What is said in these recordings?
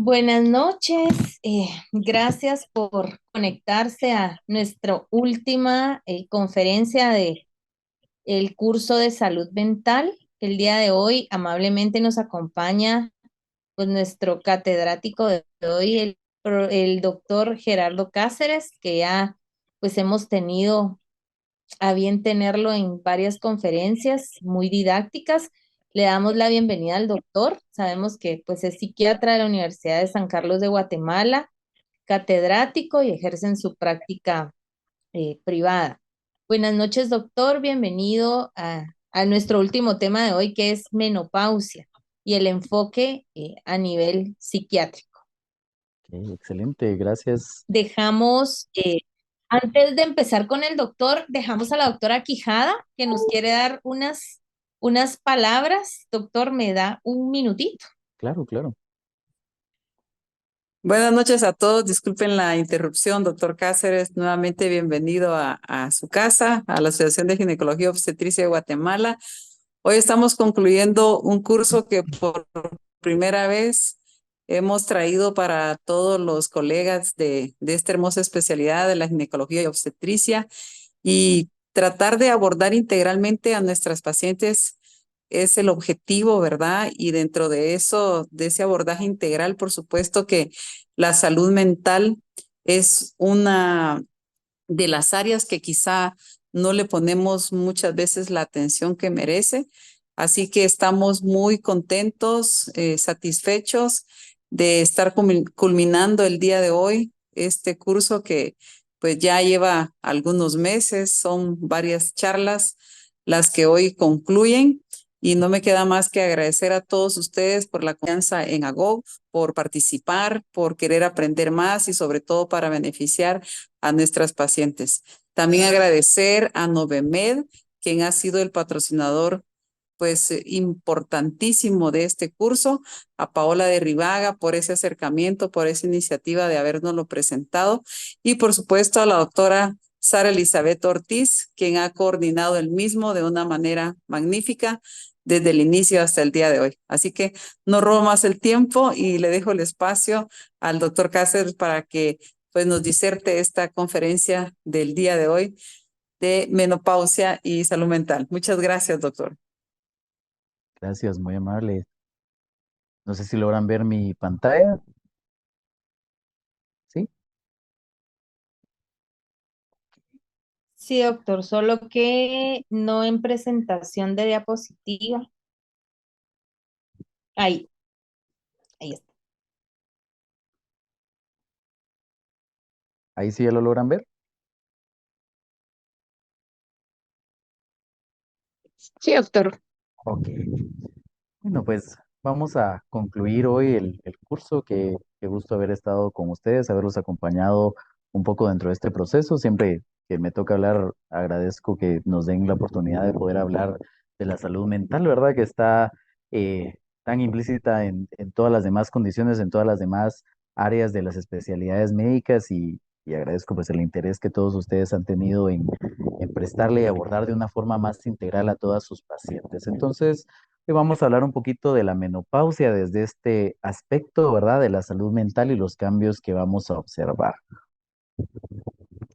Buenas noches, gracias por conectarse a nuestra última conferencia de el curso de salud mental. El día de hoy amablemente nos acompaña pues nuestro catedrático de hoy, el doctor Gerardo Cáceres, que ya pues hemos tenido a bien tenerlo en varias conferencias muy didácticas. Le damos la bienvenida al doctor. Sabemos que pues es psiquiatra de la Universidad de San Carlos de Guatemala, catedrático y ejerce en su práctica privada. Buenas noches, doctor. Bienvenido a nuestro último tema de hoy, que es menopausia y el enfoque a nivel psiquiátrico. Ok, excelente, gracias. Dejamos, antes de empezar con el doctor, dejamos a la doctora Quijada, que nos quiere dar unas palabras. Doctor, me da un minutito. Claro, claro. Buenas noches a todos. Disculpen la interrupción, doctor Cáceres. Nuevamente bienvenido a su casa, a la Asociación de Ginecología y Obstetricia de Guatemala. Hoy estamos concluyendo un curso que por primera vez hemos traído para todos los colegas de esta hermosa especialidad de la ginecología y obstetricia y tratar de abordar integralmente a nuestras pacientes es el objetivo, ¿verdad? Y dentro de eso, de ese abordaje integral, por supuesto que la salud mental es una de las áreas que quizá no le ponemos muchas veces la atención que merece. Así que estamos muy contentos, satisfechos de estar culminando el día de hoy este curso que pues ya lleva algunos meses, son varias charlas las que hoy concluyen y no me queda más que agradecer a todos ustedes por la confianza en AGO, por participar, por querer aprender más y sobre todo para beneficiar a nuestras pacientes. También agradecer a Novemed, quien ha sido el patrocinador pues importantísimo de este curso, a Paola de Rivaga por ese acercamiento, por esa iniciativa de habernoslo presentado y por supuesto a la doctora Sara Elizabeth Ortiz, quien ha coordinado el mismo de una manera magnífica desde el inicio hasta el día de hoy. Así que no robo más el tiempo y le dejo el espacio al doctor Cáceres para que pues nos diserte esta conferencia del día de hoy de menopausia y salud mental. Muchas gracias, doctor. Gracias, muy amable. No sé si logran ver mi pantalla. ¿Sí? Sí, doctor, solo que no en presentación de diapositiva. Ahí, ahí está. Ahí sí ya lo logran ver. Sí, doctor. Ok. Bueno, pues vamos a concluir hoy el curso. Qué gusto haber estado con ustedes, haberlos acompañado un poco dentro de este proceso. Siempre que me toca hablar, agradezco que nos den la oportunidad de poder hablar de la salud mental, ¿verdad? Que está tan implícita en todas las demás condiciones, en todas las demás áreas de las especialidades médicas y agradezco pues el interés que todos ustedes han tenido en prestarle y abordar de una forma más integral a todas sus pacientes. Entonces, hoy vamos a hablar un poquito de la menopausia desde este aspecto, ¿verdad? De la salud mental y los cambios que vamos a observar.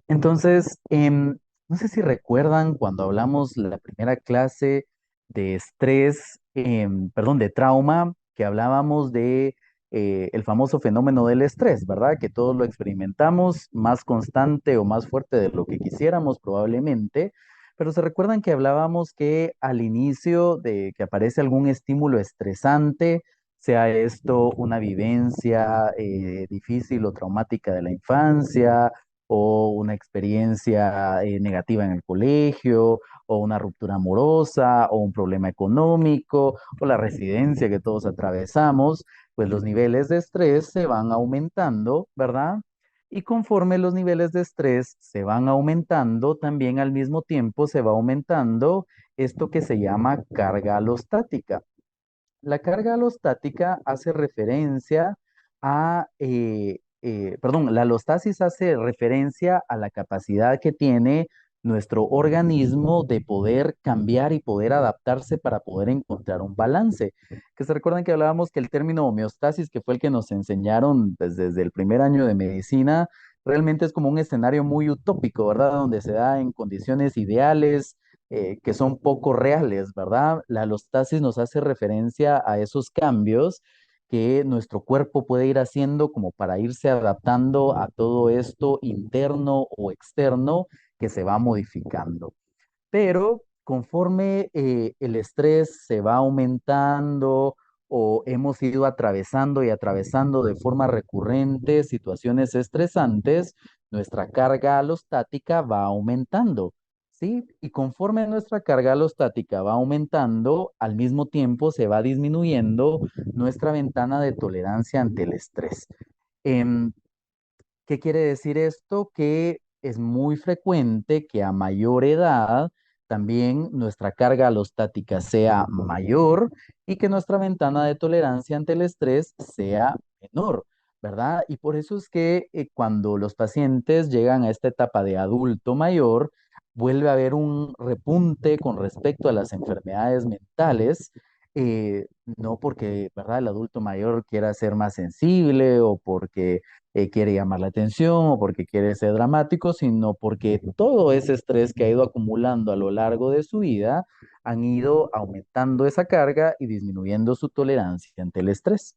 Entonces, no sé si recuerdan cuando hablamos la primera clase de estrés, perdón, de trauma, que hablábamos de el famoso fenómeno del estrés, ¿verdad? Que todos lo experimentamos más constante o más fuerte de lo que quisiéramos probablemente, pero se recuerdan que hablábamos que al inicio de que aparece algún estímulo estresante, sea esto una vivencia difícil o traumática de la infancia, o una experiencia negativa en el colegio, o una ruptura amorosa, o un problema económico, o la residencia que todos atravesamos, pues los niveles de estrés se van aumentando, ¿verdad? Y conforme los niveles de estrés se van aumentando, también al mismo tiempo se va aumentando esto que se llama carga alostática. La carga alostática hace referencia perdón, la alostasis hace referencia a la capacidad que tiene nuestro organismo de poder cambiar y poder adaptarse para poder encontrar un balance. Que se recuerdan que hablábamos que el término homeostasis, que fue el que nos enseñaron desde el primer año de medicina, realmente es como un escenario muy utópico, ¿verdad? Donde se da en condiciones ideales, que son poco reales, ¿verdad? La alostasis nos hace referencia a esos cambios que nuestro cuerpo puede ir haciendo como para irse adaptando a todo esto interno o externo que se va modificando. Pero conforme el estrés se va aumentando o hemos ido atravesando y atravesando de forma recurrente situaciones estresantes, nuestra carga alostática va aumentando, ¿sí? Y conforme nuestra carga alostática va aumentando, al mismo tiempo se va disminuyendo nuestra ventana de tolerancia ante el estrés. Em, ¿Qué quiere decir esto? Que es muy frecuente que a mayor edad también nuestra carga alostática sea mayor y que nuestra ventana de tolerancia ante el estrés sea menor, ¿verdad? Y por eso es que cuando los pacientes llegan a esta etapa de adulto mayor, vuelve a haber un repunte con respecto a las enfermedades mentales, no porque, ¿verdad? El adulto mayor quiera ser más sensible o porque quiere llamar la atención o porque quiere ser dramático, sino porque todo ese estrés que ha ido acumulando a lo largo de su vida han ido aumentando esa carga y disminuyendo su tolerancia ante el estrés.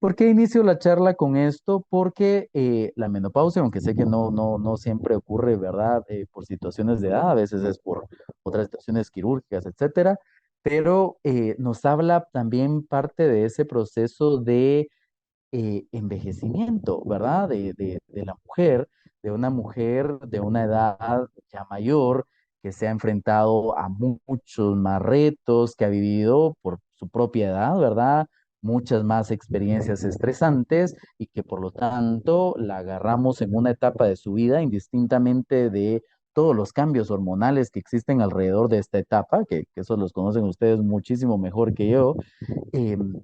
¿Por qué inicio la charla con esto? Porque la menopausia, aunque sé que no siempre ocurre, ¿verdad? Por situaciones de edad, a veces es por otras situaciones quirúrgicas, etcétera, pero nos habla también parte de ese proceso de envejecimiento, ¿verdad? De la mujer, de una mujer de una edad ya mayor que se ha enfrentado a muchos más retos, que ha vivido por su propia edad, ¿verdad? Muchas más experiencias estresantes y que por lo tanto la agarramos en una etapa de su vida indistintamente de todos los cambios hormonales que existen alrededor de esta etapa, que eso los conocen ustedes muchísimo mejor que yo. em,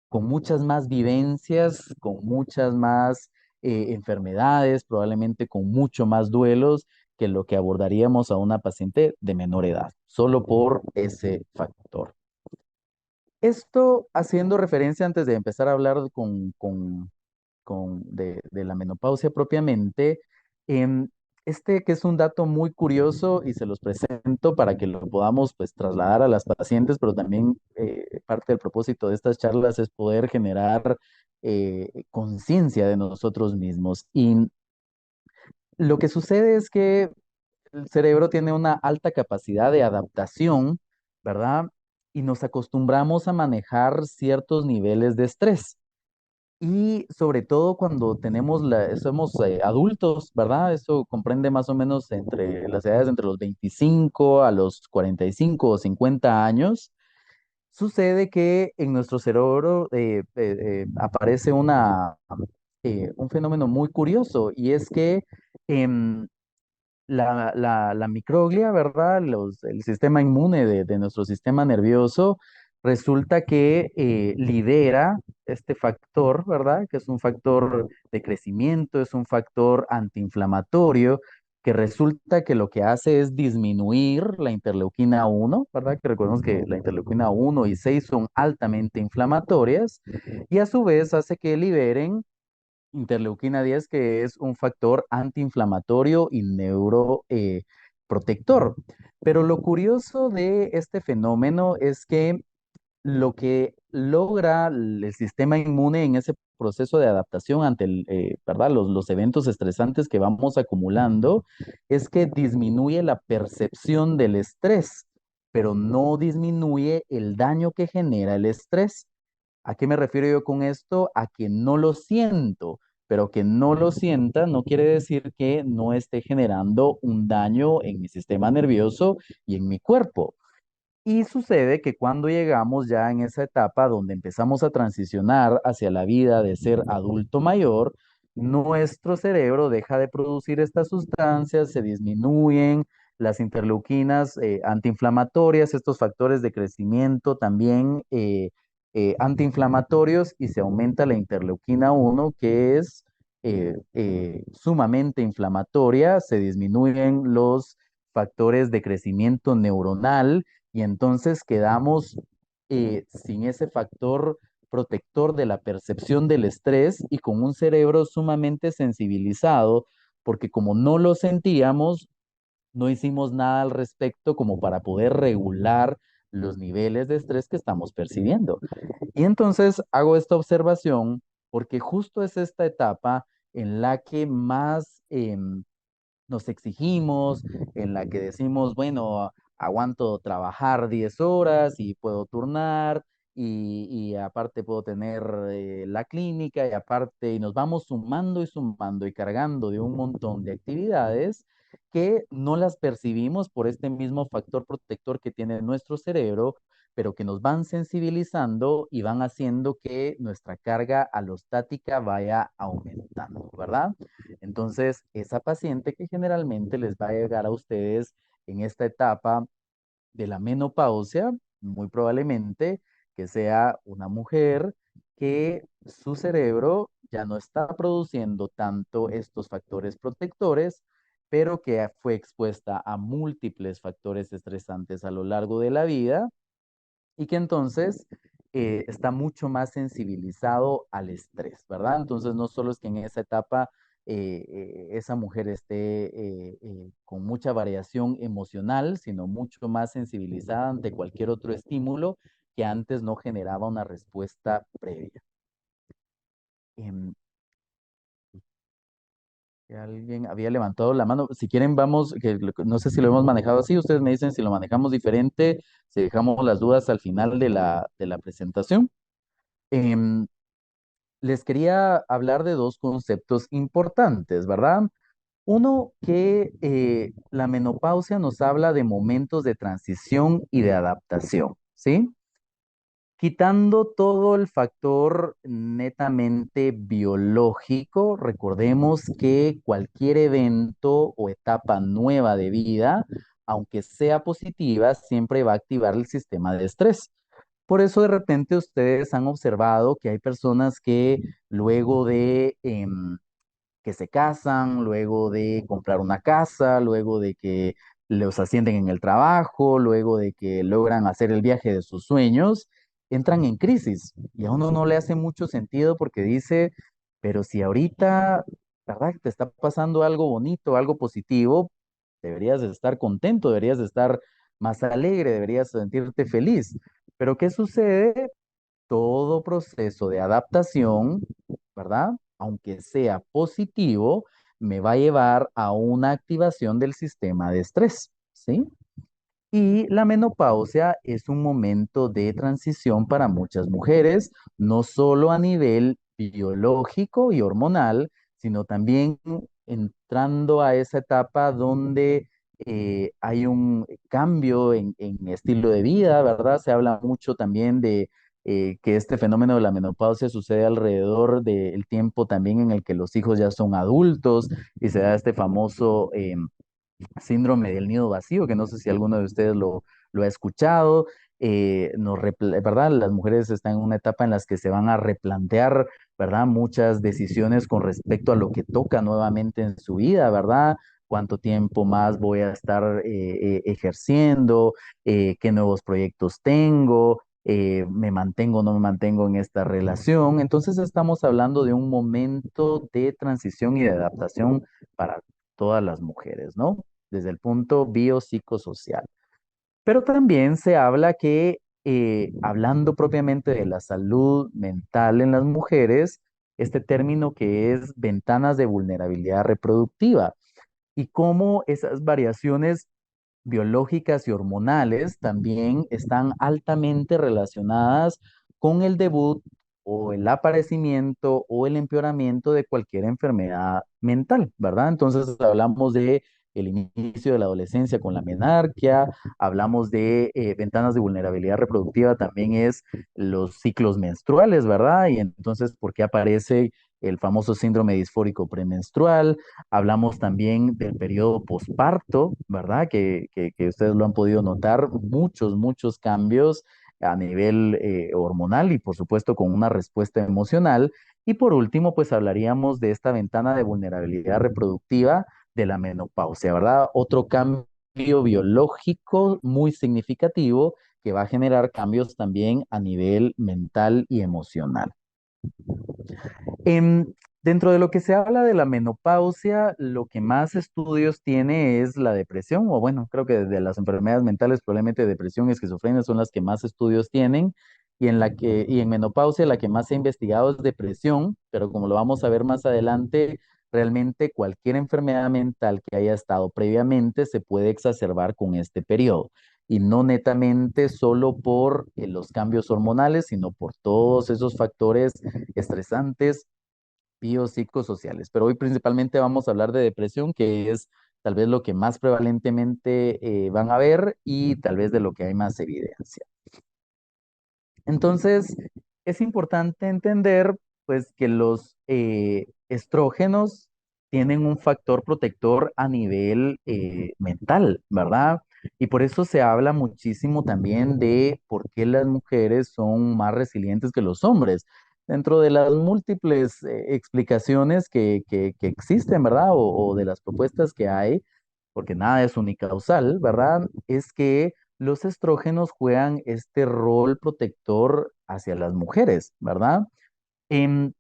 con muchas más vivencias, con muchas más enfermedades, probablemente con mucho más duelos que lo que abordaríamos a una paciente de menor edad, solo por ese factor. Esto haciendo referencia antes de empezar a hablar de la menopausia propiamente, em, este que es un dato muy curioso y se los presento para que lo podamos pues trasladar a las pacientes, pero también parte del propósito de estas charlas es poder generar conciencia de nosotros mismos. Y lo que sucede es que el cerebro tiene una alta capacidad de adaptación, ¿verdad? Y nos acostumbramos a manejar ciertos niveles de estrés. Y sobre todo cuando somos adultos, ¿verdad? Eso comprende más o menos entre las edades entre los 25 a los 45 o 50 años. Sucede que en nuestro cerebro aparece un fenómeno muy curioso y es que em, la microglia, ¿verdad? El sistema inmune de nuestro sistema nervioso resulta que lidera este factor, ¿verdad? Que es un factor de crecimiento, es un factor antiinflamatorio, que resulta que lo que hace es disminuir la interleuquina 1, ¿verdad? Que recordemos que la interleuquina 1 y 6 son altamente inflamatorias y a su vez hace que liberen interleuquina 10, que es un factor antiinflamatorio y neuroprotector. Pero lo curioso de este fenómeno es que lo que logra el sistema inmune en ese proceso de adaptación ante ¿verdad? Los eventos estresantes que vamos acumulando es que disminuye la percepción del estrés, pero no disminuye el daño que genera el estrés. ¿A qué me refiero yo con esto? A que no lo siento, pero que no lo sienta no quiere decir que no esté generando un daño en mi sistema nervioso y en mi cuerpo. Y sucede que cuando llegamos ya en esa etapa donde empezamos a transicionar hacia la vida de ser adulto mayor, nuestro cerebro deja de producir estas sustancias, se disminuyen las interleuquinas antiinflamatorias, estos factores de crecimiento también antiinflamatorios y se aumenta la interleuquina 1, que es sumamente inflamatoria, se disminuyen los factores de crecimiento neuronal y entonces quedamos sin ese factor protector de la percepción del estrés y con un cerebro sumamente sensibilizado, porque como no lo sentíamos, no hicimos nada al respecto como para poder regular los niveles de estrés que estamos percibiendo. Y entonces hago esta observación porque justo es esta etapa en la que más nos exigimos, en la que decimos, bueno, aguanto trabajar 10 horas y puedo turnar y aparte puedo tener la clínica y aparte y nos vamos sumando y sumando y cargando de un montón de actividades que no las percibimos por este mismo factor protector que tiene nuestro cerebro, pero que nos van sensibilizando y van haciendo que nuestra carga alostática vaya aumentando, ¿verdad? Entonces, esa paciente que generalmente les va a llegar a ustedes en esta etapa de la menopausia, muy probablemente que sea una mujer que su cerebro ya no está produciendo tanto estos factores protectores, pero que fue expuesta a múltiples factores estresantes a lo largo de la vida y que entonces está mucho más sensibilizado al estrés, ¿verdad? Entonces no solo es que en esa etapa esa mujer esté con mucha variación emocional, sino mucho más sensibilizada ante cualquier otro estímulo que antes no generaba una respuesta previa. Em, Alguien había levantado la mano. Si quieren, vamos, no sé si lo hemos manejado así. Ustedes me dicen si lo manejamos diferente, si dejamos las dudas al final de la presentación. Em, Les quería hablar de dos conceptos importantes, ¿verdad? Uno, que la menopausia nos habla de momentos de transición y de adaptación, ¿sí? Quitando todo el factor netamente biológico, recordemos que cualquier evento o etapa nueva de vida, aunque sea positiva, siempre va a activar el sistema de estrés. Por eso de repente ustedes han observado que hay personas que luego de que se casan, luego de comprar una casa, luego de que los ascienden en el trabajo, luego de que logran hacer el viaje de sus sueños, entran en crisis y a uno no le hace mucho sentido porque dice, pero si ahorita, ¿verdad? Te está pasando algo bonito, algo positivo, deberías de estar contento, deberías de estar más alegre, deberías sentirte feliz. Pero ¿qué sucede? Todo proceso de adaptación, ¿verdad? Aunque sea positivo, me va a llevar a una activación del sistema de estrés, ¿sí? Y la menopausia es un momento de transición para muchas mujeres, no solo a nivel biológico y hormonal, sino también entrando a esa etapa donde hay un cambio en estilo de vida, ¿verdad? Se habla mucho también de que este fenómeno de la menopausia sucede alrededor del tiempo también en el que los hijos ya son adultos y se da este famoso síndrome del nido vacío, que no sé si alguno de ustedes lo ha escuchado. ¿Verdad? Las mujeres están en una etapa en las que se van a replantear, ¿verdad? Muchas decisiones con respecto a lo que toca nuevamente en su vida, ¿verdad? ¿Cuánto tiempo más voy a estar ejerciendo? ¿Qué nuevos proyectos tengo? ¿Me mantengo o no me mantengo en esta relación? Entonces estamos hablando de un momento de transición y de adaptación para todas las mujeres, ¿no? Desde el punto biopsicosocial. Pero también se habla que, hablando propiamente de la salud mental en las mujeres, este término que es ventanas de vulnerabilidad reproductiva y cómo esas variaciones biológicas y hormonales también están altamente relacionadas con el debut o el aparecimiento o el empeoramiento de cualquier enfermedad mental, ¿verdad? Entonces hablamos de el inicio de la adolescencia con la menarquia, hablamos de ventanas de vulnerabilidad reproductiva, también es los ciclos menstruales, ¿verdad? Y entonces, ¿por qué aparece el famoso síndrome disfórico premenstrual? Hablamos también del periodo posparto, ¿verdad? Que ustedes lo han podido notar, muchos cambios a nivel hormonal y por supuesto con una respuesta emocional. Y por último, pues hablaríamos de esta ventana de vulnerabilidad reproductiva de la menopausia, ¿verdad? Otro cambio biológico muy significativo que va a generar cambios también a nivel mental y emocional. Em, Dentro de lo que se habla de la menopausia, lo que más estudios tiene es la depresión, o bueno, creo que de las enfermedades mentales, probablemente depresión y esquizofrenia son las que más estudios tienen, y en menopausia la que más se ha investigado es depresión, pero como lo vamos a ver más adelante, realmente cualquier enfermedad mental que haya estado previamente se puede exacerbar con este periodo y no netamente solo por los cambios hormonales, sino por todos esos factores estresantes biopsicosociales. Pero hoy principalmente vamos a hablar de depresión, que es tal vez lo que más prevalentemente van a ver y tal vez de lo que hay más evidencia. Entonces, es importante entender, pues, que los estrógenos tienen un factor protector a nivel mental, ¿verdad? Y por eso se habla muchísimo también de por qué las mujeres son más resilientes que los hombres. Dentro de las múltiples explicaciones que existen, ¿verdad? O de las propuestas que hay, porque nada es unicausal, ¿verdad? Es que los estrógenos juegan este rol protector hacia las mujeres, ¿verdad? Em,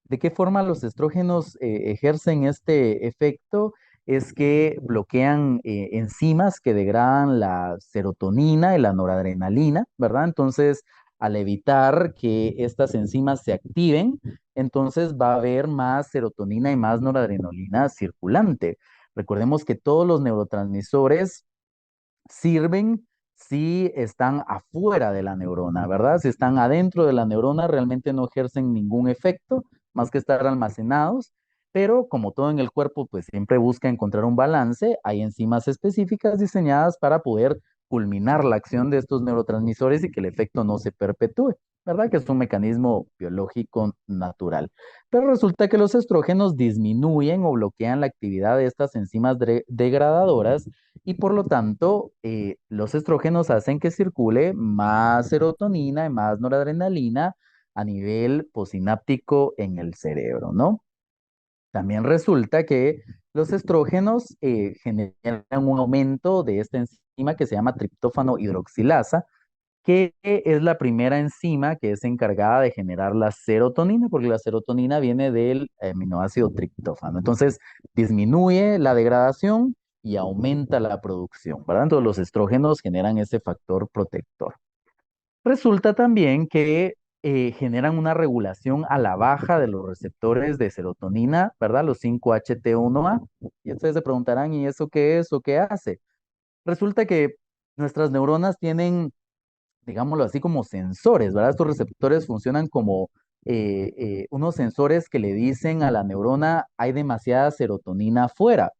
¿De qué forma los estrógenos ejercen este efecto? Es que bloquean enzimas que degradan la serotonina y la noradrenalina, ¿verdad? Entonces, al evitar que estas enzimas se activen, entonces va a haber más serotonina y más noradrenalina circulante. Recordemos que todos los neurotransmisores sirven si están afuera de la neurona, ¿verdad? Si están adentro de la neurona, realmente no ejercen ningún efecto más que estar almacenados, pero como todo en el cuerpo, pues siempre busca encontrar un balance. Hay enzimas específicas diseñadas para poder culminar la acción de estos neurotransmisores y que el efecto no se perpetúe, ¿verdad? Que es un mecanismo biológico natural. Pero resulta que los estrógenos disminuyen o bloquean la actividad de estas enzimas degradadoras y por lo tanto, los estrógenos hacen que circule más serotonina y más noradrenalina a nivel posináptico en el cerebro, ¿no? También resulta que los estrógenos generan un aumento de esta enzima que se llama triptófano hidroxilasa, que es la primera enzima que es encargada de generar la serotonina, porque la serotonina viene del aminoácido triptófano. Entonces, disminuye la degradación y aumenta la producción, ¿verdad? Entonces, los estrógenos generan ese factor protector. Resulta también que generan una regulación a la baja de los receptores de serotonina, ¿verdad? Los 5-HT1A. Y ustedes se preguntarán, ¿y eso qué es o qué hace? Resulta que nuestras neuronas tienen, digámoslo así, como sensores, ¿verdad? Estos receptores funcionan como unos sensores que le dicen a la neurona, hay demasiada serotonina afuera.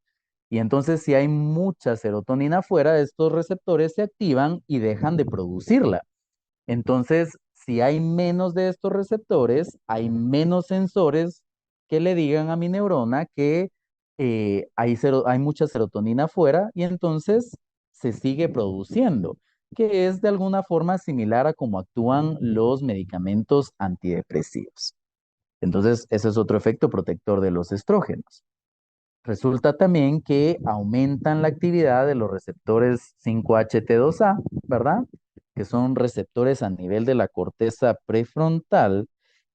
Y entonces, si hay mucha serotonina afuera, estos receptores se activan y dejan de producirla. Entonces, si hay menos de estos receptores, hay menos sensores que le digan a mi neurona que hay mucha serotonina afuera y entonces se sigue produciendo, que es de alguna forma similar a cómo actúan los medicamentos antidepresivos. Entonces, ese es otro efecto protector de los estrógenos. Resulta también que aumentan la actividad de los receptores 5-HT2A, ¿verdad? Que son receptores a nivel de la corteza prefrontal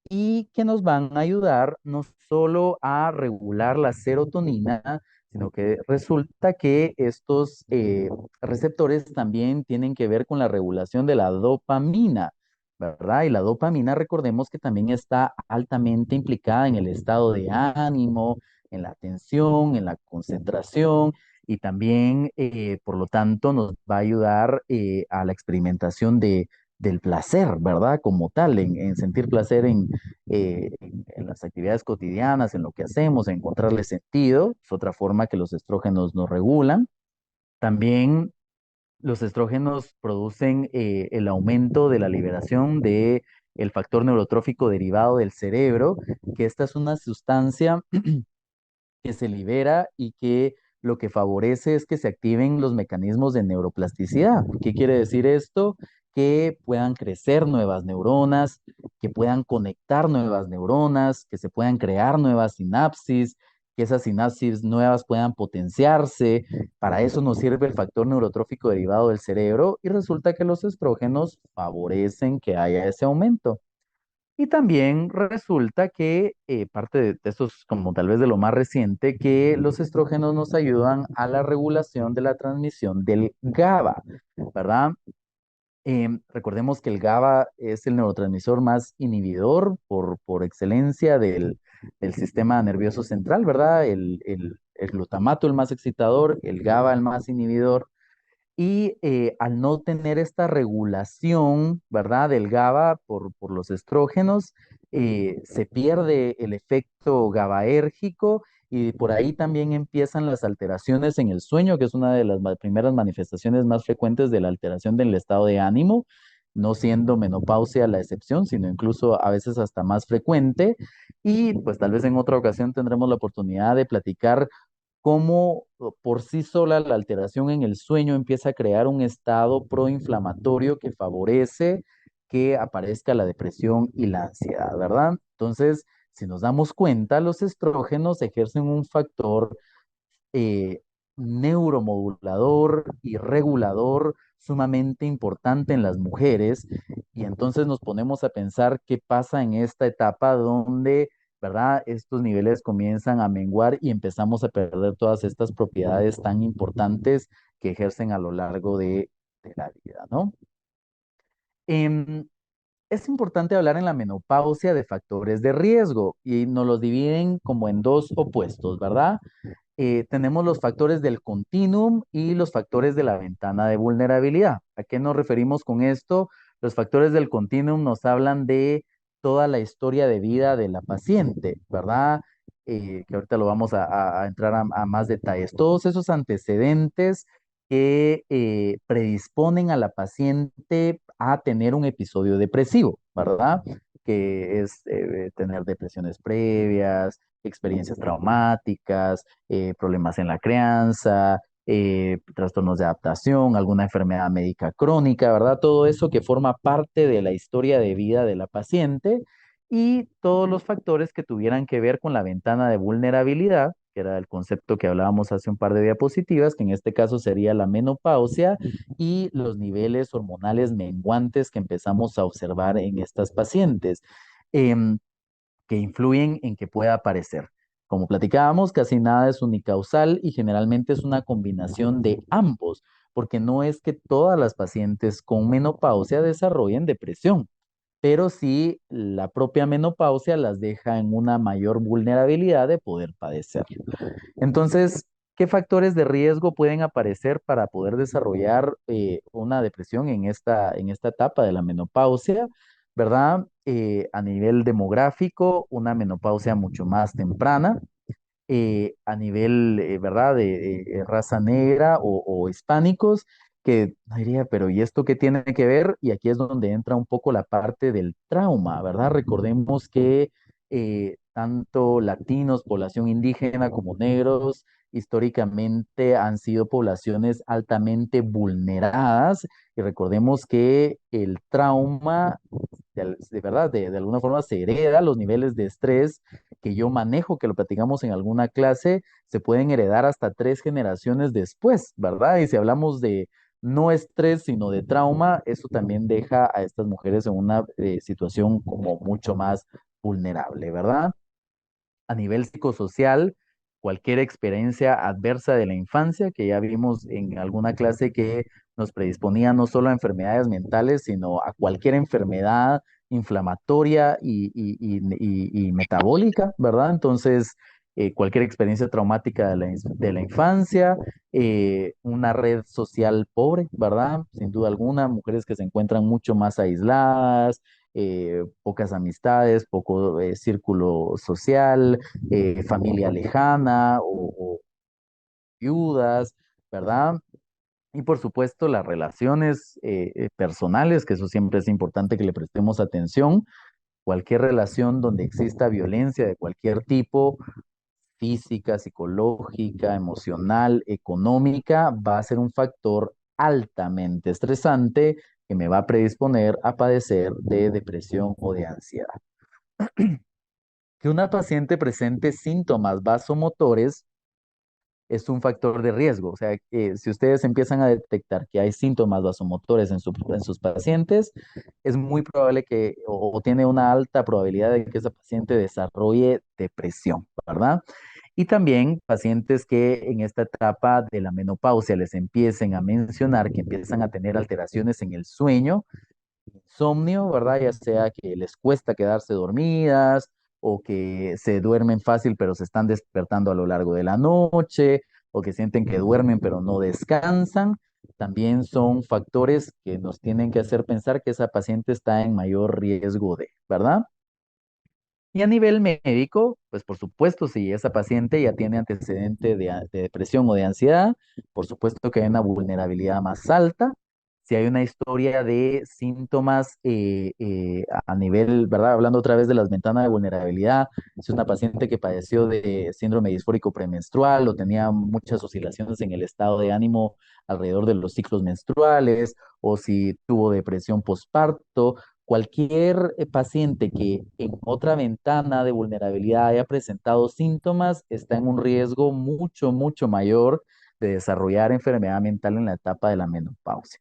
y que nos van a ayudar no solo a regular la serotonina, sino que resulta que estos receptores también tienen que ver con la regulación de la dopamina, ¿verdad? Y la dopamina, recordemos que también está altamente implicada en el estado de ánimo, en la atención, en la concentración y también, por lo tanto, nos va a ayudar a la experimentación del placer, ¿verdad? Como tal, en sentir placer en las actividades cotidianas, en lo que hacemos, en encontrarle sentido. Es otra forma que los estrógenos nos regulan. También los estrógenos producen el aumento de la liberación de el factor neurotrófico derivado del cerebro, que esta es una sustancia que se libera y que lo que favorece es que se activen los mecanismos de neuroplasticidad. ¿Qué quiere decir esto? que puedan crecer nuevas neuronas, que puedan conectar nuevas neuronas, que se puedan crear nuevas sinapsis, que esas sinapsis nuevas puedan potenciarse. Para eso nos sirve el factor neurotrófico derivado del cerebro y resulta que los estrógenos favorecen que haya ese aumento. Y también resulta que parte de esto es como tal vez de lo más reciente, que los estrógenos nos ayudan a la regulación de la transmisión del GABA, ¿verdad? Recordemos que el GABA es el neurotransmisor más inhibidor por excelencia del sistema nervioso central, ¿verdad? El glutamato el más excitador, el GABA el más inhibidor. Y al no tener esta regulación, ¿verdad? Del GABA por los estrógenos, se pierde el efecto GABAérgico y por ahí también empiezan las alteraciones en el sueño, que es una de las primeras manifestaciones más frecuentes de la alteración del estado de ánimo, no siendo menopausia la excepción, sino incluso a veces hasta más frecuente. Y pues tal vez en otra ocasión tendremos la oportunidad de platicar cómo por sí sola la alteración en el sueño empieza a crear un estado proinflamatorio que favorece que aparezca la depresión y la ansiedad, ¿verdad? Entonces, si nos damos cuenta, los estrógenos ejercen un factor eh, neuromodulador y regulador sumamente importante en las mujeres. Y entonces nos ponemos a pensar qué pasa en esta etapa donde, ¿verdad? Estos niveles comienzan a menguar y empezamos a perder todas estas propiedades tan importantes que ejercen a lo largo de la vida, ¿no? Em, es importante hablar en la menopausia de factores de riesgo y nos los dividen como en dos opuestos, ¿verdad? Tenemos los factores del continuum y los factores de la ventana de vulnerabilidad. ¿A qué nos referimos con esto? Los factores del continuum nos hablan de toda la historia de vida de la paciente, ¿verdad? Que ahorita lo vamos a entrar a más detalles. Todos esos antecedentes que predisponen a la paciente a tener un episodio depresivo, ¿verdad? Que es tener depresiones previas, experiencias traumáticas, problemas en la crianza, trastornos de adaptación, alguna enfermedad médica crónica, ¿verdad? Todo eso que forma parte de la historia de vida de la paciente y todos los factores que tuvieran que ver con la ventana de vulnerabilidad, que era el concepto que hablábamos hace un par de diapositivas, que en este caso sería la menopausia y los niveles hormonales menguantes que empezamos a observar en estas pacientes. Em, que influyen en que pueda aparecer. Como platicábamos, casi nada es unicausal y generalmente es una combinación de ambos, porque no es que todas las pacientes con menopausia desarrollen depresión, pero sí la propia menopausia las deja en una mayor vulnerabilidad de poder padecerlo. Entonces, ¿qué factores de riesgo pueden aparecer para poder desarrollar una depresión en esta etapa de la menopausia? ¿Verdad? A nivel demográfico, una menopausia mucho más temprana, a nivel, ¿verdad?, de raza negra o hispánicos, que no diría, pero ¿y esto qué tiene que ver? Y aquí es donde entra un poco la parte del trauma, ¿verdad? Recordemos que tanto latinos, población indígena como negros, históricamente han sido poblaciones altamente vulneradas y recordemos que el trauma, de verdad, de alguna forma se hereda, los niveles de estrés que yo manejo, que lo platicamos en alguna clase, se pueden heredar hasta 3 generaciones después, ¿verdad? Y si hablamos de no estrés, sino de trauma, eso también deja a estas mujeres en una situación como mucho más vulnerable, ¿verdad? A nivel psicosocial, cualquier experiencia adversa de la infancia, que ya vimos en alguna clase que nos predisponía no solo a enfermedades mentales, sino a cualquier enfermedad inflamatoria y metabólica, ¿verdad? Entonces, cualquier experiencia traumática de la infancia, una red social pobre, ¿verdad? Sin duda alguna, mujeres que se encuentran mucho más aisladas, pocas amistades, poco círculo social, familia lejana o viudas, ¿verdad? Y por supuesto las relaciones personales, que eso siempre es importante que le prestemos atención. Cualquier relación donde exista violencia de cualquier tipo, física, psicológica, emocional, económica, va a ser un factor altamente estresante que me va a predisponer a padecer de depresión o de ansiedad. Que una paciente presente síntomas vasomotores es un factor de riesgo. O sea, si ustedes empiezan a detectar que hay síntomas vasomotores en sus pacientes, es muy probable que, o tiene una alta probabilidad de que esa paciente desarrolle depresión, ¿verdad? Y también pacientes que en esta etapa de la menopausia les empiecen a mencionar que empiezan a tener alteraciones en el sueño, insomnio, ¿verdad? Ya sea que les cuesta quedarse dormidas o que se duermen fácil pero se están despertando a lo largo de la noche o que sienten que duermen pero no descansan. También son factores que nos tienen que hacer pensar que esa paciente está en mayor riesgo de, ¿verdad? Y a nivel médico, pues por supuesto, si esa paciente ya tiene antecedente de depresión o de ansiedad, por supuesto que hay una vulnerabilidad más alta. Si hay una historia de síntomas a nivel, ¿verdad? Hablando otra vez de las ventanas de vulnerabilidad, si es una paciente que padeció de síndrome disfórico premenstrual o tenía muchas oscilaciones en el estado de ánimo alrededor de los ciclos menstruales, o si tuvo depresión postparto, cualquier paciente que en otra ventana de vulnerabilidad haya presentado síntomas está en un riesgo mucho, mucho mayor de desarrollar enfermedad mental en la etapa de la menopausia.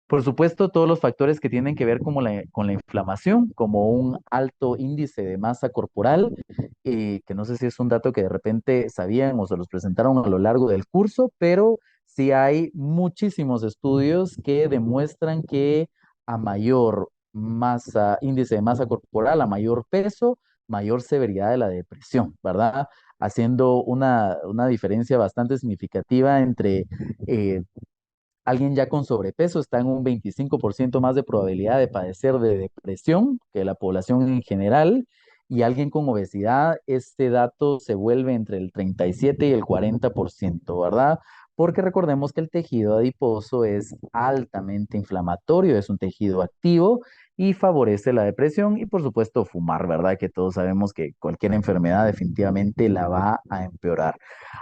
Por supuesto, todos los factores que tienen que ver con la inflamación, como un alto índice de masa corporal, que no sé si es un dato que de repente sabían o se los presentaron a lo largo del curso, pero sí hay muchísimos estudios que demuestran que a mayor masa, índice de masa corporal, a mayor peso, mayor severidad de la depresión, ¿verdad? Haciendo una diferencia bastante significativa entre alguien ya con sobrepeso está en un 25% más de probabilidad de padecer de depresión que la población en general, y alguien con obesidad, este dato se vuelve entre el 37 y el 40%, ¿verdad? Porque recordemos que el tejido adiposo es altamente inflamatorio, es un tejido activo y favorece la depresión y por supuesto fumar, ¿verdad? Que todos sabemos que cualquier enfermedad definitivamente la va a empeorar.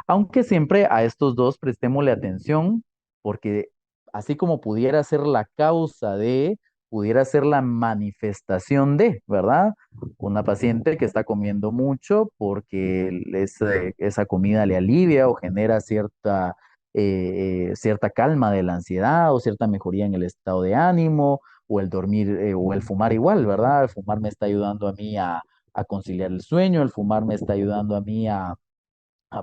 Aunque siempre a estos dos prestémosle atención porque así como pudiera ser la causa de, pudiera ser la manifestación de, ¿verdad? Una paciente que está comiendo mucho porque esa comida le alivia o genera cierta calma de la ansiedad o cierta mejoría en el estado de ánimo, o el dormir o el fumar igual, ¿verdad? El fumar me está ayudando a mí a conciliar el sueño, el fumar me está ayudando a mí a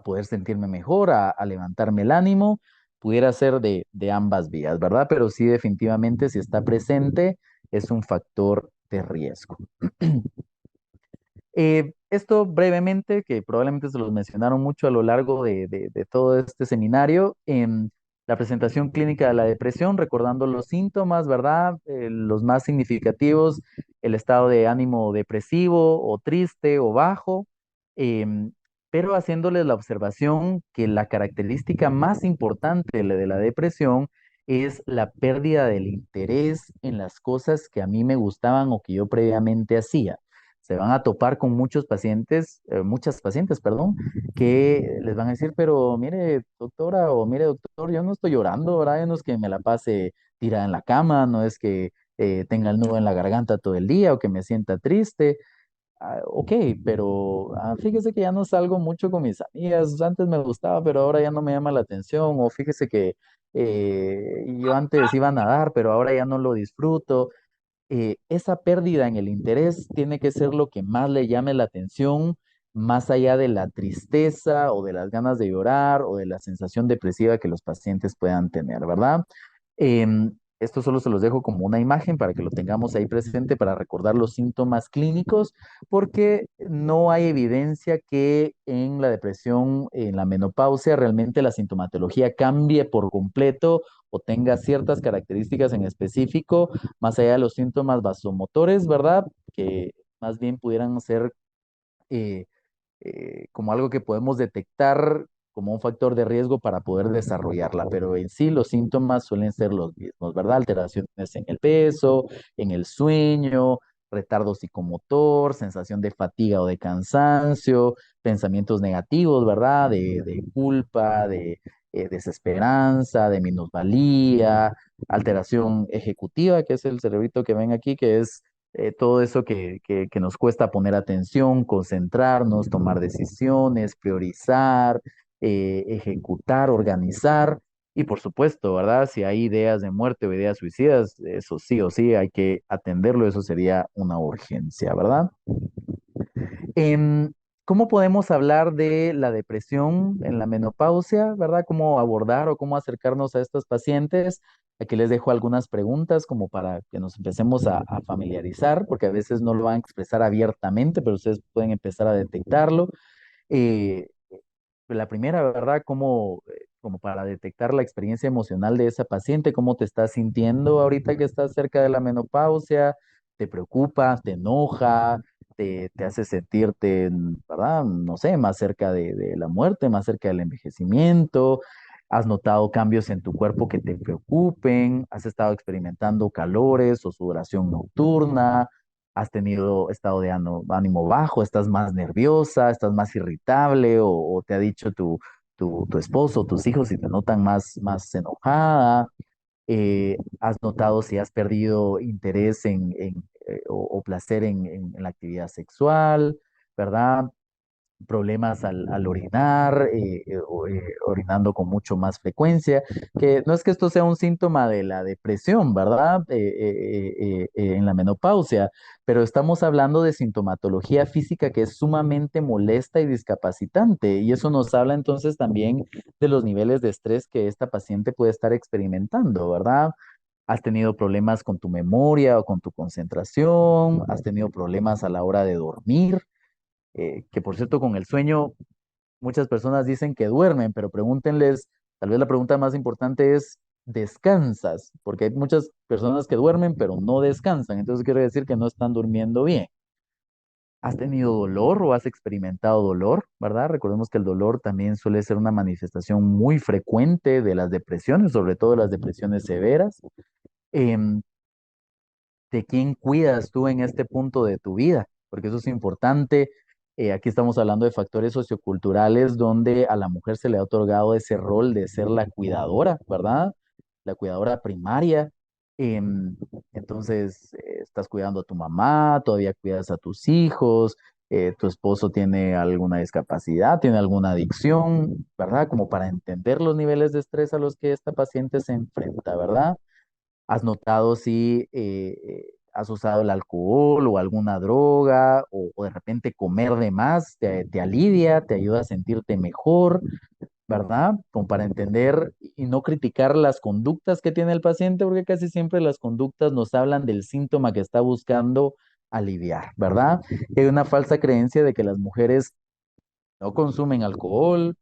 poder sentirme mejor, a levantarme el ánimo, pudiera ser de ambas vías, ¿verdad? Pero sí, definitivamente, si está presente, es un factor de riesgo. Esto brevemente, que probablemente se los mencionaron mucho a lo largo de todo este seminario, en la presentación clínica de la depresión, recordando los síntomas, ¿verdad? Los más significativos, el estado de ánimo depresivo o triste o bajo, em, pero haciéndoles la observación que la característica más importante de la depresión es la pérdida del interés en las cosas que a mí me gustaban o que yo previamente hacía. Se van a topar con muchos pacientes, muchas pacientes, perdón, que les van a decir, pero mire, doctora, o mire, doctor, yo no estoy llorando, ¿verdad? Yo no es que me la pase tirada en la cama, no es que tenga el nudo en la garganta todo el día o que me sienta triste. Ok, pero fíjese que ya no salgo mucho con mis amigas. Antes me gustaba, pero ahora ya no me llama la atención. O fíjese que yo antes iba a nadar, pero ahora ya no lo disfruto. Esa pérdida en el interés tiene que ser lo que más le llame la atención, más allá de la tristeza o de las ganas de llorar o de la sensación depresiva que los pacientes puedan tener, ¿verdad? Esto solo se los dejo como una imagen para que lo tengamos ahí presente para recordar los síntomas clínicos, porque no hay evidencia que en la depresión, en la menopausia, realmente la sintomatología cambie por completo o tenga ciertas características en específico más allá de los síntomas vasomotores, ¿verdad? Que más bien pudieran ser eh, como algo que podemos detectar como un factor de riesgo para poder desarrollarla, pero en sí los síntomas suelen ser los mismos, ¿verdad? Alteraciones en el peso, en el sueño, retardo psicomotor, sensación de fatiga o de cansancio, pensamientos negativos, ¿verdad? De culpa, desesperanza, de minusvalía, alteración ejecutiva, que es el cerebrito que ven aquí, que es todo eso que nos cuesta poner atención, concentrarnos, tomar decisiones, priorizar, ejecutar, organizar. Y por supuesto, ¿verdad? Si hay ideas de muerte o ideas suicidas, eso sí o sí hay que atenderlo, eso sería una urgencia, ¿verdad? Em, ¿Cómo podemos hablar de la depresión en la menopausia, ¿verdad? ¿Cómo abordar o cómo acercarnos a estos pacientes? Aquí les dejo algunas preguntas como para que nos empecemos a familiarizar, porque a veces no lo van a expresar abiertamente, pero ustedes pueden empezar a detectarlo. Eh, la primera, ¿verdad? Como para detectar la experiencia emocional de esa paciente, cómo te estás sintiendo ahorita que estás cerca de la menopausia, te preocupa, te enoja, te hace sentirte, ¿verdad? No sé, más cerca de la muerte, más cerca del envejecimiento. ¿Has notado cambios en tu cuerpo que te preocupen? ¿Has estado experimentando calores o sudoración nocturna? ¿Has tenido estado de ánimo bajo? ¿Estás más nerviosa? ¿Estás más irritable? ¿O te ha dicho tu esposo, tus hijos, si te notan más enojada? ¿Has notado si has perdido interés o placer en la actividad sexual? ¿Verdad? Problemas al orinar, orinando con mucho más frecuencia, que no es que esto sea un síntoma de la depresión, ¿verdad? En la menopausia, pero estamos hablando de sintomatología física que es sumamente molesta y discapacitante, y eso nos habla entonces también de los niveles de estrés que esta paciente puede estar experimentando, ¿verdad? ¿Has tenido problemas con tu memoria o con tu concentración? ¿Has tenido problemas a la hora de dormir? Que por cierto, con el sueño, muchas personas dicen que duermen, pero pregúntenles, tal vez la pregunta más importante es, ¿descansas? Porque hay muchas personas que duermen, pero no descansan, entonces quiere decir que no están durmiendo bien. ¿Has tenido dolor o has experimentado dolor, verdad? Recordemos que el dolor también suele ser una manifestación muy frecuente de las depresiones, sobre todo las depresiones severas. Em, ¿De quién cuidas tú en este punto de tu vida? Porque eso es importante. Aquí estamos hablando de factores socioculturales donde a la mujer se le ha otorgado ese rol de ser la cuidadora, ¿verdad? La cuidadora primaria. Em, entonces, estás cuidando a tu mamá, todavía cuidas a tus hijos, tu esposo tiene alguna discapacidad, tiene alguna adicción, ¿verdad? Como para entender los niveles de estrés a los que esta paciente se enfrenta, ¿verdad? ¿Has notado si has usado el alcohol o alguna droga o de repente comer de más te alivia, te ayuda a sentirte mejor, ¿verdad? Como para entender y no criticar las conductas que tiene el paciente, porque casi siempre las conductas nos hablan del síntoma que está buscando aliviar, ¿verdad? Y hay una falsa creencia de que las mujeres no consumen alcohol,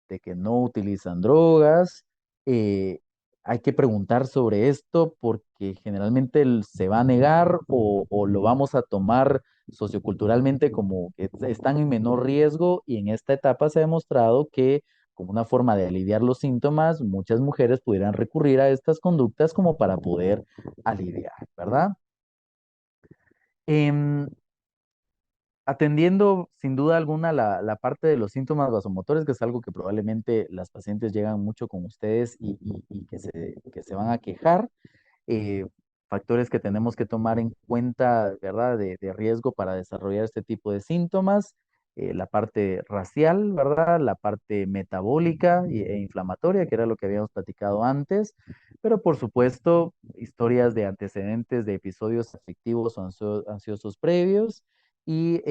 de que no utilizan drogas. eh, Hay que preguntar sobre esto porque generalmente se va a negar o lo vamos a tomar socioculturalmente como que están en menor riesgo y en esta etapa se ha demostrado que como una forma de aliviar los síntomas, muchas mujeres pudieran recurrir a estas conductas como para poder aliviar, ¿verdad? Em, Atendiendo sin duda alguna la parte de los síntomas vasomotores, que es algo que probablemente las pacientes llegan mucho con ustedes y que se van a quejar, eh, factores que tenemos que tomar en cuenta, ¿verdad? De riesgo para desarrollar este tipo de síntomas, la parte racial, ¿verdad? La parte metabólica e inflamatoria, que era lo que habíamos platicado antes, pero por supuesto, historias de antecedentes de episodios afectivos o ansiosos previos y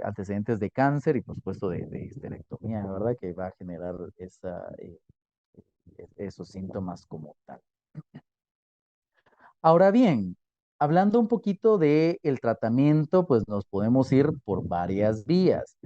antecedentes de cáncer y por supuesto de histerectomía, ¿verdad? Que va a generar esos síntomas como tal. Ahora bien, hablando un poquito de el tratamiento, pues nos podemos ir por varias vías.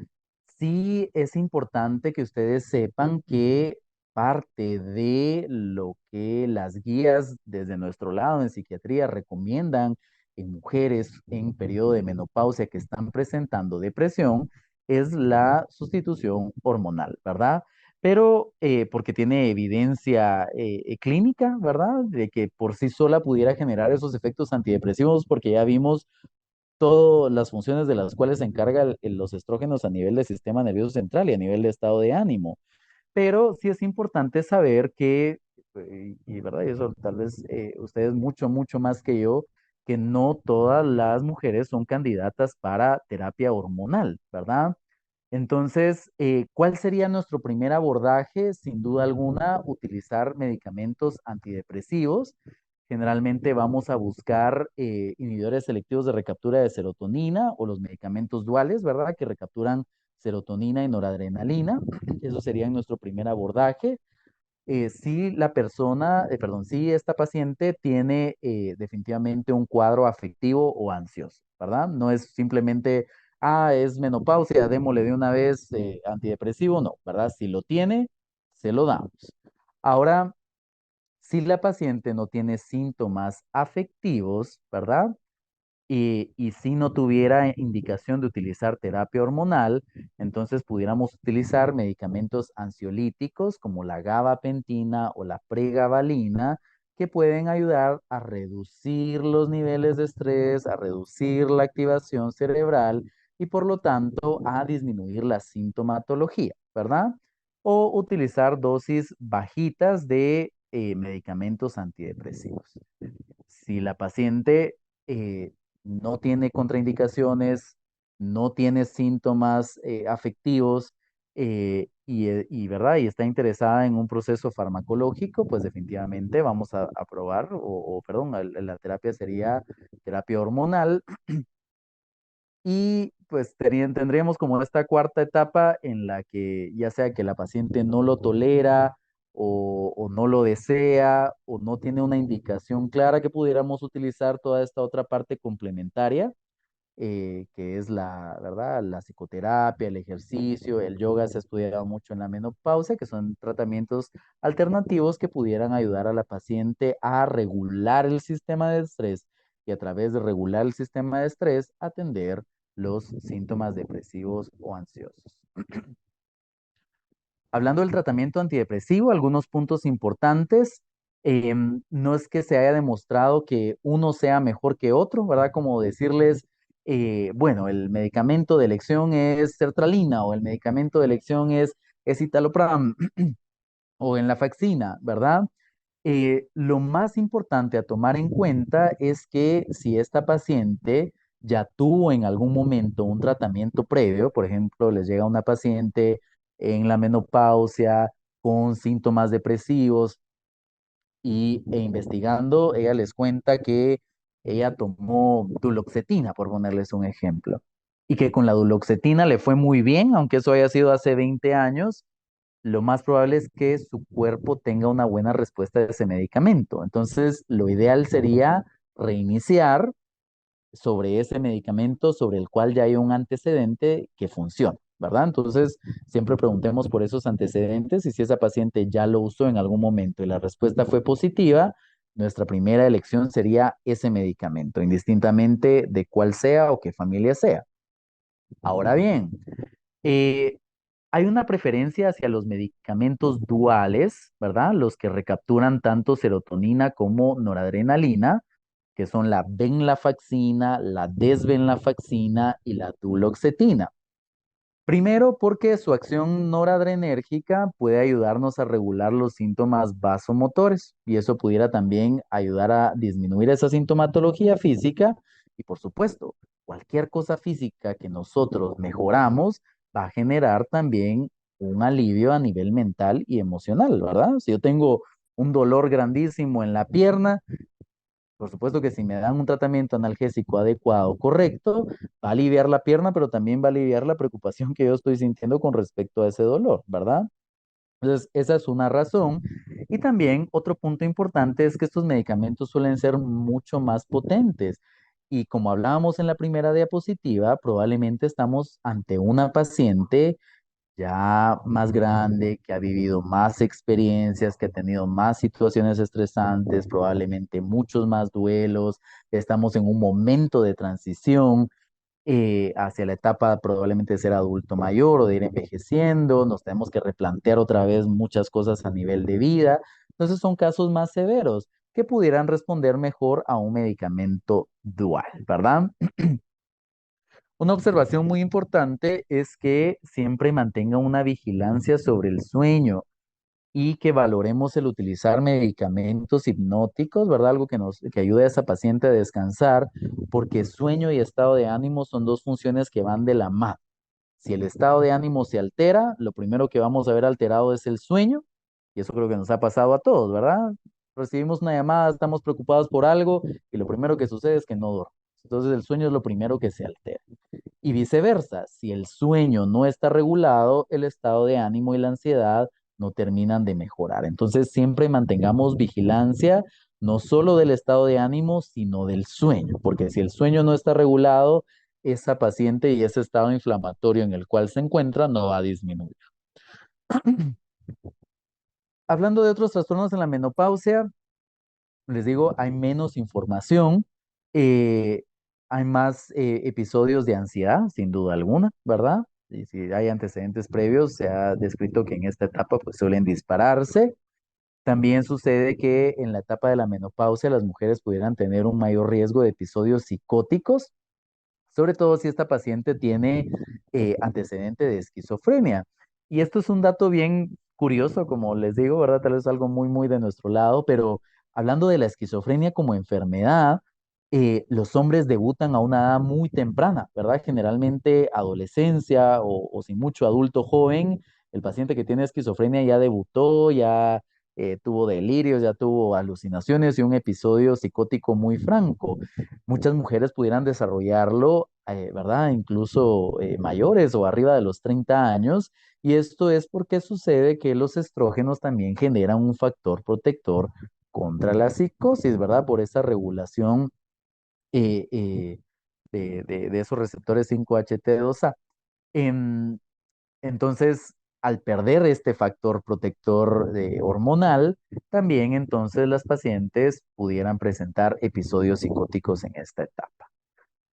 Sí es importante que ustedes sepan que parte de lo que las guías desde nuestro lado en psiquiatría recomiendan en mujeres en periodo de menopausia que están presentando depresión es la sustitución hormonal, ¿verdad? Pero porque tiene evidencia clínica, ¿verdad? De que por sí sola pudiera generar esos efectos antidepresivos, porque ya vimos todas las funciones de las cuales se encargan los estrógenos a nivel del sistema nervioso central y a nivel de estado de ánimo. pero sí es importante saber que, verdad, y eso tal vez ustedes mucho, mucho más que yo, que no todas las mujeres son candidatas para terapia hormonal, ¿verdad? Entonces, ¿cuál sería nuestro primer abordaje? Sin duda alguna, utilizar medicamentos antidepresivos. Generalmente vamos a buscar inhibidores selectivos de recaptura de serotonina o los medicamentos duales, ¿verdad? Que recapturan serotonina y noradrenalina. Eso sería nuestro primer abordaje. Si la persona, perdón, si esta paciente tiene definitivamente un cuadro afectivo o ansioso, ¿verdad? No es simplemente, es menopausia, démosle de una vez antidepresivo, no, ¿verdad? Si lo tiene, se lo damos. Ahora, si la paciente no tiene síntomas afectivos, ¿verdad? Y si no tuviera indicación de utilizar terapia hormonal, entonces pudiéramos utilizar medicamentos ansiolíticos como la gabapentina o la pregabalina, que pueden ayudar a reducir los niveles de estrés, a reducir la activación cerebral y por lo tanto a disminuir la sintomatología, ¿verdad? O utilizar dosis bajitas de medicamentos antidepresivos. Si la paciente eh, no tiene contraindicaciones, no tiene síntomas afectivos ¿verdad? Y está interesada en un proceso farmacológico, pues definitivamente vamos a probar, perdón, la terapia sería terapia hormonal y pues tendríamos como esta cuarta etapa en la que ya sea que la paciente no lo tolera o no lo desea o no tiene una indicación clara, que pudiéramos utilizar toda esta otra parte complementaria, que es ¿verdad? La psicoterapia, el ejercicio, el yoga se ha estudiado mucho en la menopausia, que son tratamientos alternativos que pudieran ayudar a la paciente a regular el sistema de estrés y a través de regular el sistema de estrés atender los síntomas depresivos o ansiosos. Hablando del tratamiento antidepresivo, algunos puntos importantes. No es que se haya demostrado que uno sea mejor que otro, ¿verdad? Como decirles, bueno, el medicamento de elección es sertralina o el medicamento de elección es citalopram o en la faxina, ¿verdad? Lo más importante a tomar en cuenta es que si esta paciente ya tuvo en algún momento un tratamiento previo, por ejemplo, les llega una paciente en la menopausia con síntomas depresivos e investigando, ella les cuenta que ella tomó duloxetina, por ponerles un ejemplo, y que con la duloxetina le fue muy bien, aunque eso haya sido hace 20 años, lo más probable es que su cuerpo tenga una buena respuesta a ese medicamento. Entonces, lo ideal sería reiniciar sobre ese medicamento sobre el cual ya hay un antecedente que funciona, ¿verdad? Entonces, siempre preguntemos por esos antecedentes y si esa paciente ya lo usó en algún momento y la respuesta fue positiva, nuestra primera elección sería ese medicamento, indistintamente de cuál sea o qué familia sea. Ahora bien, eh, hay una preferencia hacia los medicamentos duales, ¿verdad? Los que recapturan tanto serotonina como noradrenalina, que son la venlafaxina, la desvenlafaxina y la duloxetina. Primero, porque su acción noradrenérgica puede ayudarnos a regular los síntomas vasomotores y eso pudiera también ayudar a disminuir esa sintomatología física y, por supuesto, cualquier cosa física que nosotros mejoramos va a generar también un alivio a nivel mental y emocional, ¿verdad? Si yo tengo un dolor grandísimo en la pierna, por supuesto que si me dan un tratamiento analgésico adecuado, correcto, va a aliviar la pierna, pero también va a aliviar la preocupación que yo estoy sintiendo con respecto a ese dolor, ¿verdad? Entonces, esa es una razón. Y también otro punto importante es que estos medicamentos suelen ser mucho más potentes. Y como hablábamos en la primera diapositiva, probablemente estamos ante una paciente ya más grande, que ha vivido más experiencias, que ha tenido más situaciones estresantes, probablemente muchos más duelos. Estamos en un momento de transición hacia la etapa probablemente de ser adulto mayor o de ir envejeciendo. Nos tenemos que replantear otra vez muchas cosas a nivel de vida. Entonces son casos más severos que pudieran responder mejor a un medicamento dual, ¿verdad? Una observación muy importante es que siempre mantenga una vigilancia sobre el sueño y que valoremos el utilizar medicamentos hipnóticos, ¿verdad? Algo que ayude a esa paciente a descansar, porque sueño y estado de ánimo son dos funciones que van de la mano. Si el estado de ánimo se altera, lo primero que vamos a ver alterado es el sueño, y eso creo que nos ha pasado a todos, ¿verdad? Recibimos una llamada, estamos preocupados por algo, y lo primero que sucede es que no dormimos. Entonces el sueño es lo primero que se altera. Y viceversa, si el sueño no está regulado, el estado de ánimo y la ansiedad no terminan de mejorar. Entonces siempre mantengamos vigilancia, no solo del estado de ánimo, sino del sueño, porque si el sueño no está regulado, esa paciente y ese estado inflamatorio en el cual se encuentra no va a disminuir. Hablando de otros trastornos en la menopausia, les digo, hay menos información, eh, hay más episodios de ansiedad, sin duda alguna, ¿verdad? Y si hay antecedentes previos, se ha descrito que en esta etapa pues suelen dispararse. También sucede que en la etapa de la menopausia las mujeres pudieran tener un mayor riesgo de episodios psicóticos, sobre todo si esta paciente tiene antecedente de esquizofrenia. Y esto es un dato bien curioso, como les digo, ¿verdad? Tal vez algo muy de nuestro lado, pero hablando de la esquizofrenia como enfermedad, los hombres debutan a una edad muy temprana, ¿verdad? Generalmente adolescencia o sin mucho adulto joven, el paciente que tiene esquizofrenia ya debutó, ya tuvo delirios, ya tuvo alucinaciones y un episodio psicótico muy franco. Muchas mujeres pudieran desarrollarlo, ¿verdad? Incluso mayores o arriba de los 30 años. Y esto es porque sucede que los estrógenos también generan un factor protector contra la psicosis, ¿verdad? Por esa regulación eh, eh, de esos receptores 5-HT2A. Em, entonces, al perder este factor protector hormonal, también entonces las pacientes pudieran presentar episodios psicóticos en esta etapa.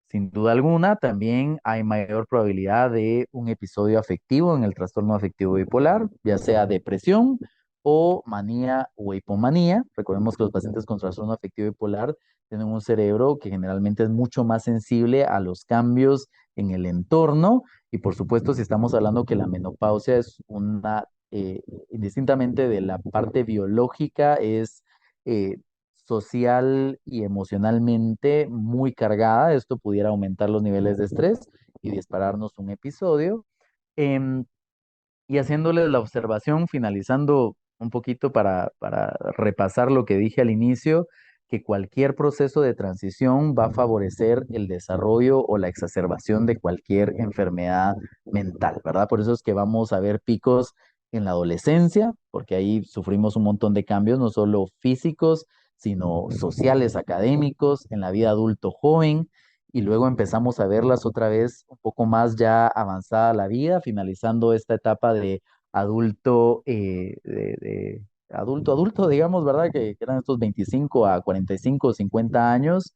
Sin duda alguna, también hay mayor probabilidad de un episodio afectivo en el trastorno afectivo bipolar, ya sea depresión o manía o hipomanía. Recordemos que los pacientes con trastorno afectivo bipolar tienen un cerebro que generalmente es mucho más sensible a los cambios en el entorno y por supuesto si estamos hablando que la menopausia es una, indistintamente de la parte biológica, es eh, social y emocionalmente muy cargada. Esto pudiera aumentar los niveles de estrés y dispararnos un episodio. Em, y haciéndoles la observación, finalizando un poquito para repasar lo que dije al inicio, que cualquier proceso de transición va a favorecer el desarrollo o la exacerbación de cualquier enfermedad mental, ¿verdad? Por eso es que vamos a ver picos en la adolescencia, porque ahí sufrimos un montón de cambios, no solo físicos, sino sociales, académicos, en la vida adulto joven, y luego empezamos a verlas otra vez un poco más ya avanzada la vida, finalizando esta etapa de adulto, adulto, digamos, ¿verdad? Que eran estos 25 a 45 o 50 años,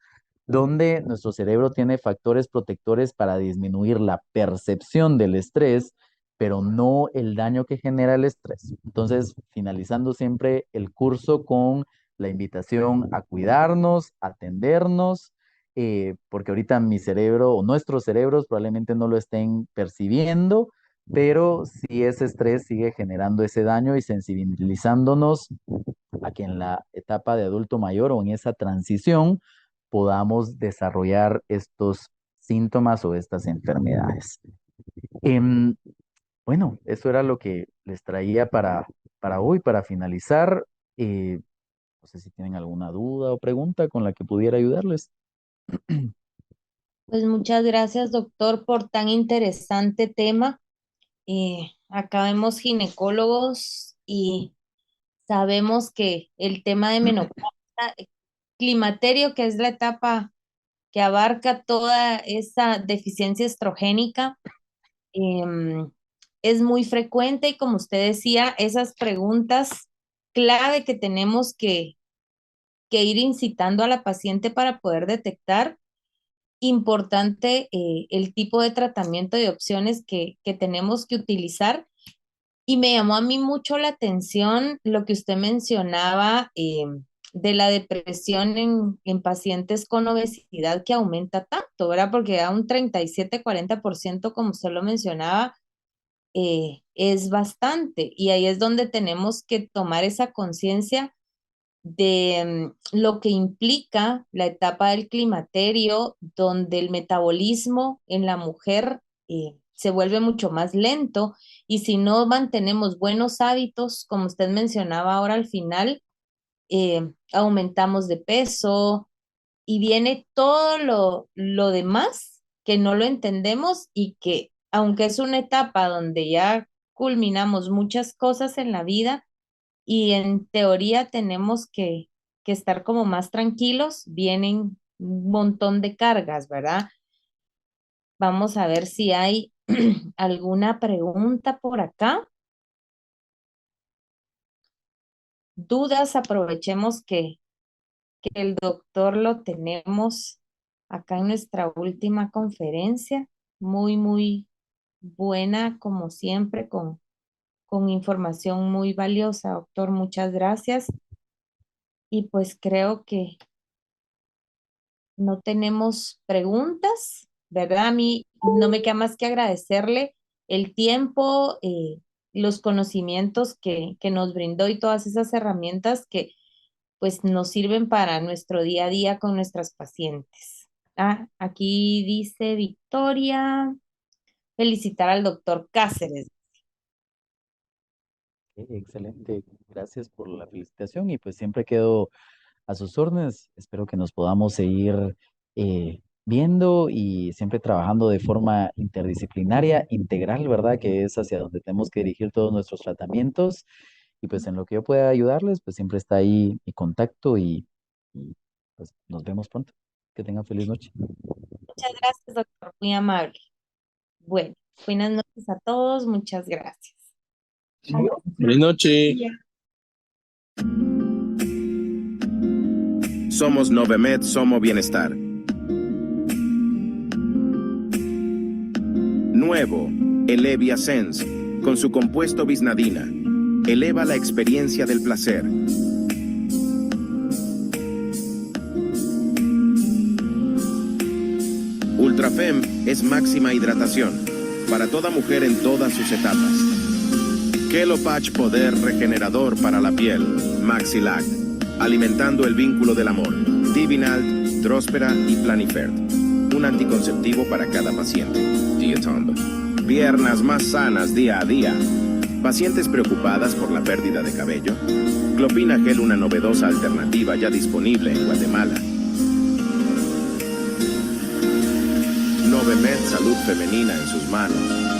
donde nuestro cerebro tiene factores protectores para disminuir la percepción del estrés, pero no el daño que genera el estrés. Entonces, finalizando siempre el curso con la invitación a cuidarnos, a atendernos, porque ahorita mi cerebro o nuestros cerebros probablemente no lo estén percibiendo, pero si ese estrés sigue generando ese daño y sensibilizándonos a que en la etapa de adulto mayor o en esa transición podamos desarrollar estos síntomas o estas enfermedades. Em, bueno, eso era lo que les traía para hoy, para finalizar. No sé si tienen alguna duda o pregunta con la que pudiera ayudarles. Pues muchas gracias, doctor, por tan interesante tema. Acá vemos ginecólogos y sabemos que el tema de menopausia, climaterio, que es la etapa que abarca toda esa deficiencia estrogénica, em, es muy frecuente y como usted decía, esas preguntas clave que tenemos que ir incitando a la paciente para poder detectar. Importante el tipo de tratamiento y opciones que tenemos que utilizar. Y me llamó a mí mucho la atención lo que usted mencionaba de la depresión en pacientes con obesidad que aumenta tanto, ¿verdad? Porque a un 37-40%, como usted lo mencionaba, es bastante. Y ahí es donde tenemos que tomar esa conciencia de lo que implica la etapa del climaterio, donde el metabolismo en la mujer se vuelve mucho más lento y si no mantenemos buenos hábitos, como usted mencionaba ahora al final, aumentamos de peso y viene todo lo demás que no lo entendemos y que aunque es una etapa donde ya culminamos muchas cosas en la vida, y en teoría tenemos que estar como más tranquilos, vienen un montón de cargas, ¿verdad? Vamos a ver si hay alguna pregunta por acá. Dudas, aprovechemos que el doctor lo tenemos acá en nuestra última conferencia, muy buena como siempre, con información muy valiosa, doctor, muchas gracias. Y pues creo que no tenemos preguntas, ¿verdad? A mí no me queda más que agradecerle el tiempo, los conocimientos que nos brindó y todas esas herramientas que pues nos sirven para nuestro día a día con nuestras pacientes. Ah, aquí dice Victoria, felicitar al doctor Cáceres. Excelente, gracias por la felicitación y pues siempre quedo a sus órdenes. Espero que nos podamos seguir viendo y siempre trabajando de forma interdisciplinaria, integral, ¿verdad? Que es hacia donde tenemos que dirigir todos nuestros tratamientos. Y pues en lo que yo pueda ayudarles, pues siempre está ahí mi contacto y, pues nos vemos pronto. Que tengan feliz noche. Muchas gracias, doctor, muy amable. Bueno, buenas noches a todos, muchas gracias. Buenas noches. Somos Novemed, Somo Bienestar. Nuevo, Elevia Sense, con su compuesto bisnadina. Eleva la experiencia del placer. Ultrafem es máxima hidratación para toda mujer en todas sus etapas. Kelopatch Poder Regenerador para la piel, Maxilac, alimentando el vínculo del amor. Divinalt, Drospera y Planifert, un anticonceptivo para cada paciente. Dietondo, piernas más sanas día a día. Pacientes preocupadas por la pérdida de cabello. Clopina Gel, una novedosa alternativa ya disponible en Guatemala. Novemed, salud femenina en sus manos.